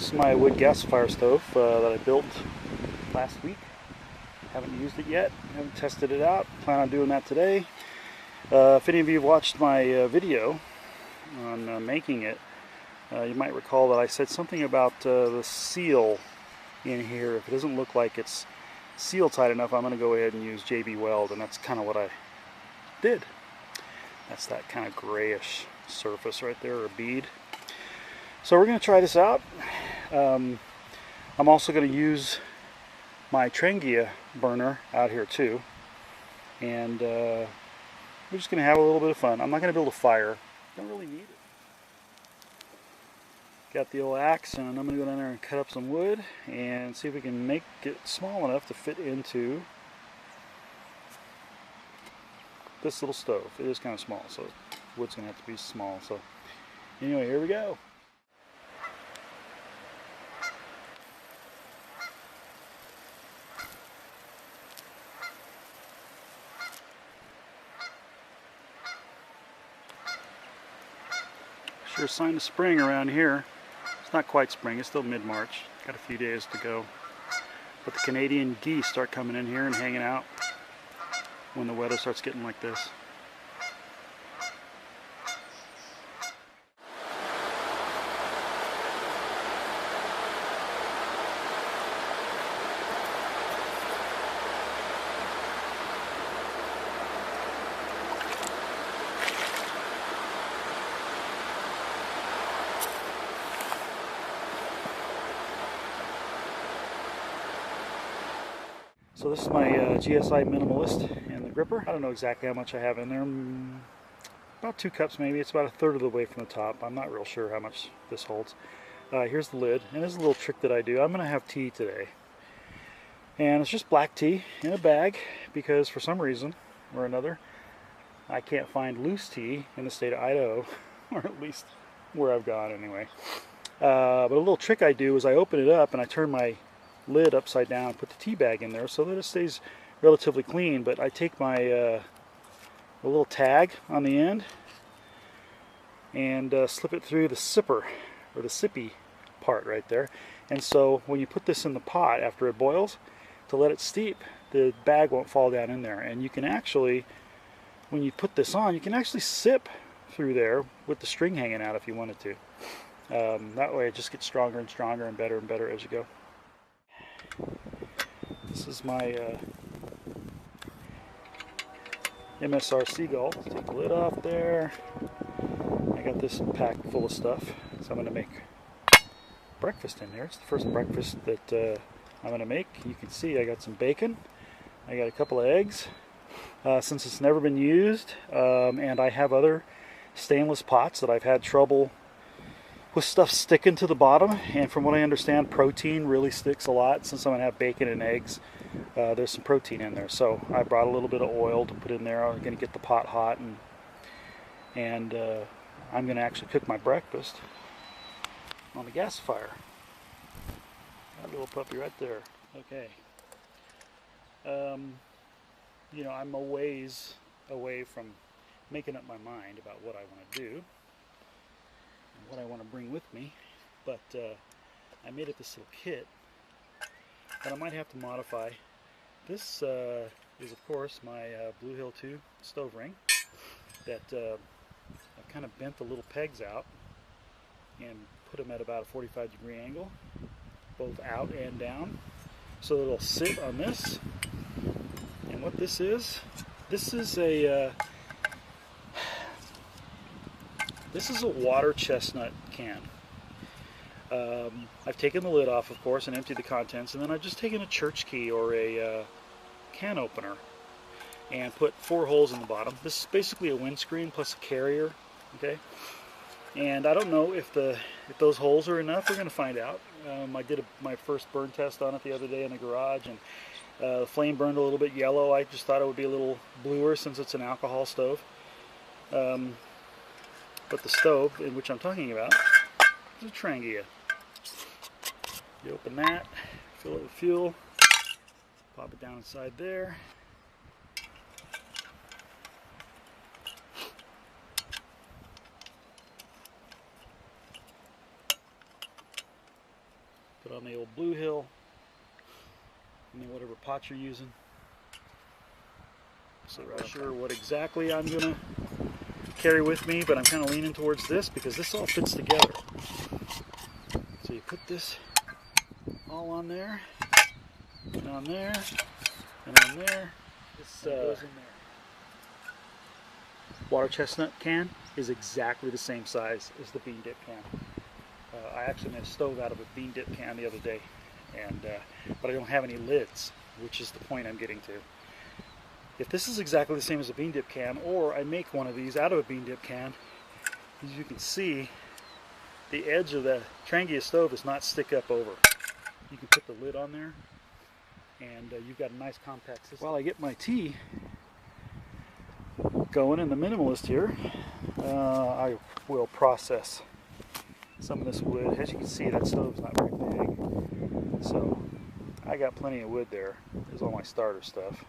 This is my wood gasifier stove that I built last week. Haven't used it yet, haven't tested it out. Plan on doing that today. If any of you have watched my video on making it, you might recall that I said something about the seal in here. If it doesn't look like it's seal tight enough, I'm going to go ahead and use JB Weld, and that's kind of what I did. That's that kind of grayish surface right there, or a bead. So we're going to try this out. I'm also going to use my Trangia burner out here too, and we're just going to have a little bit of fun. I'm not going to build a fire. Don't really need it. Got the old axe, and I'm going to go down there and cut up some wood and see if we can make it small enough to fit into this little stove. It is kind of small, so wood's going to have to be small. So anyway, here we go. Sure sign of spring around here. It's not quite spring, it's still mid-March. Got a few days to go. But the Canadian geese start coming in here and hanging out when the weather starts getting like this. So this is my GSI Minimalist and the gripper. I don't know exactly how much I have in there. About 2 cups maybe. It's about 1/3 of the way from the top. I'm not real sure how much this holds. Here's the lid, and this is a little trick that I do. I'm going to have tea today. And it's just black tea in a bag, because for some reason or another, I can't find loose tea in the state of Idaho, or at least where I've gone anyway. But a little trick I do is I open it up and I turn my lid upside down, put the tea bag in there so that it stays relatively clean. But I take my a little tag on the end and slip it through the sipper, or the sippy part right there. And so when you put this in the pot after it boils, to let it steep, the bag won't fall down in there. And you can actually, when you put this on, you can actually sip through there with the string hanging out if you wanted to. That way it just gets stronger and stronger and better as you go. This is my MSR Seagull. Take the lid off there. I got this packed full of stuff, so I'm going to make breakfast in there. It's the first breakfast that I'm going to make. You can see I got some bacon. I got a couple of eggs. Since it's never been used, and I have other stainless pots that I've had trouble with stuff sticking to the bottom, and from what I understand, protein really sticks a lot. Since I'm going to have bacon and eggs, there's some protein in there. So I brought a little bit of oil to put in there. I'm going to get the pot hot, and I'm going to actually cook my breakfast on the gasifier. That little puppy right there. Okay. You know, I'm a ways away from making up my mind about what I want to do, what I want to bring with me, but I made it this little kit that I might have to modify. This is of course my Blue Hill 2 stove ring that I've kind of bent the little pegs out and put them at about a 45-degree angle, both out and down, so that it'll sit on this. And what this is a water chestnut can. I've taken the lid off, of course, and emptied the contents, and then I've just taken a church key or a can opener and put 4 holes in the bottom. This is basically a windscreen plus a carrier, okay? And I don't know if those holes are enough. We're going to find out. I did my first burn test on it the other day in the garage, and the flame burned a little bit yellow. I just thought it would be a little bluer since it's an alcohol stove. But the stove in which I'm talking about is a Trangia. You open that, fill it with fuel, pop it down inside there. Put on the old Blue Hill, and then whatever pot you're using. So I'm not sure what exactly I'm gonna carry with me, but I'm kind of leaning towards this because this all fits together. So you put this all on there, and on there, and on there. This goes in there. Water chestnut can is exactly the same size as the bean dip can. I actually made a stove out of a bean dip can the other day, and but I don't have any lids, which is the point I'm getting to. If this is exactly the same as a bean dip can, or I make one of these out of a bean dip can, as you can see, the edge of the Trangia stove does not stick up over. You can put the lid on there, and you've got a nice compact system. While I get my tea going in the minimalist here, I will process some of this wood. As you can see, that stove's not very big, so I got plenty of wood there. There's all my starter stuff.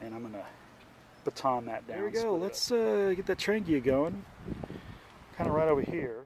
And I'm going to baton that down. There we go. Let's get that Trangia going. Kind of right over here.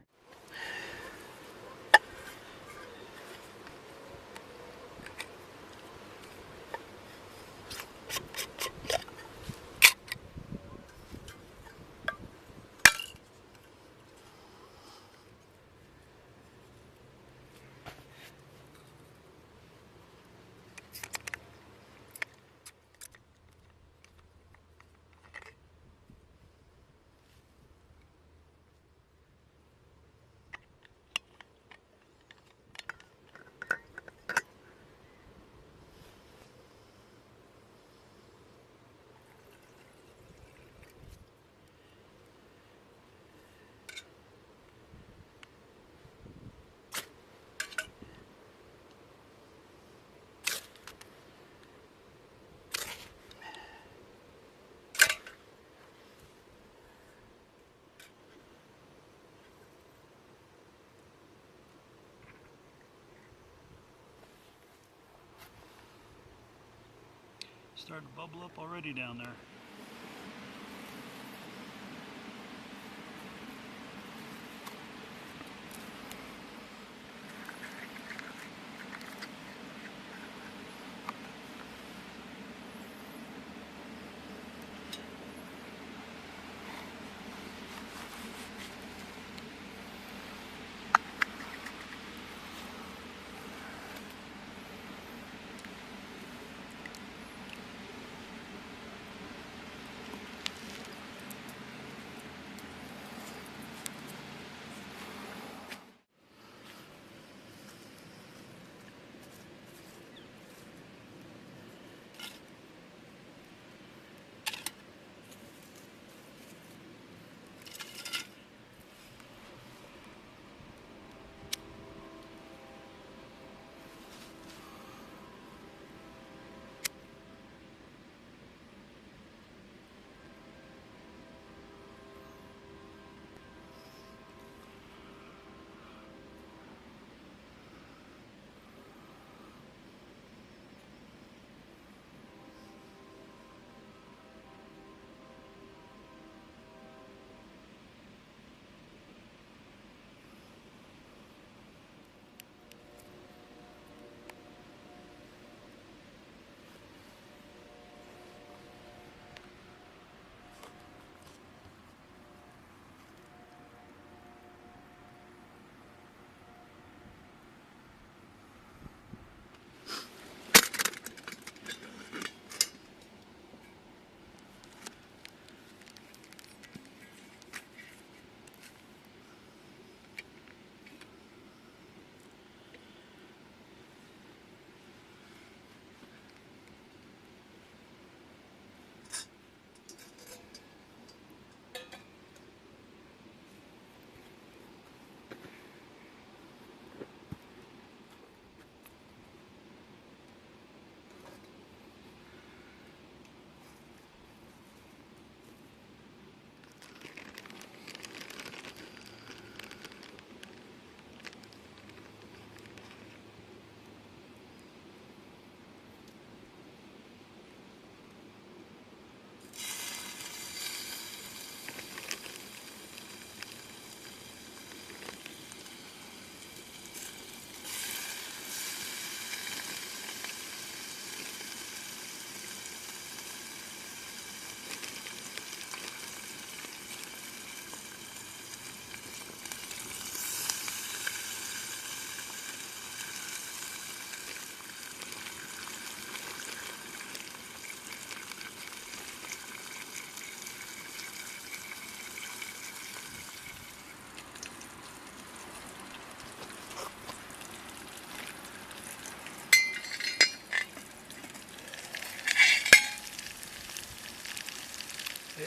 Starting to bubble up already down there.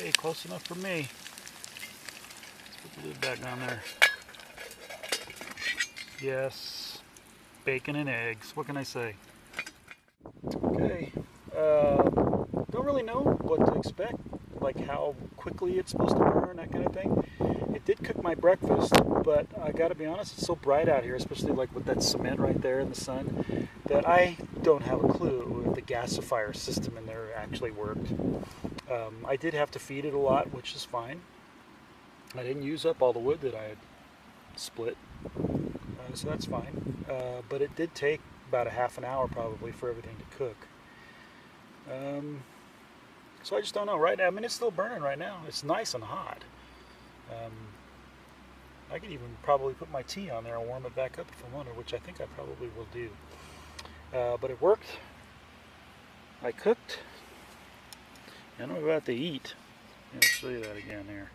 Okay, close enough for me. Let's put the lid back down there. Yes, bacon and eggs. What can I say? Okay, don't really know what to expect, like how quickly it's supposed to burn, that kind of thing. It did cook my breakfast, but I gotta be honest, it's so bright out here, especially like with that cement right there in the sun, that I don't have a clue if the gasifier system in there actually worked. I did have to feed it a lot, which is fine. I didn't use up all the wood that I had split, so that's fine. But it did take about a half an hour probably for everything to cook. So I just don't know. Right now, I mean, it's still burning right now. It's nice and hot. I could even probably put my tea on there and warm it back up if I wanted, which I think I probably will do. But it worked. I cooked. And I'm about to eat. I'll show you that again here.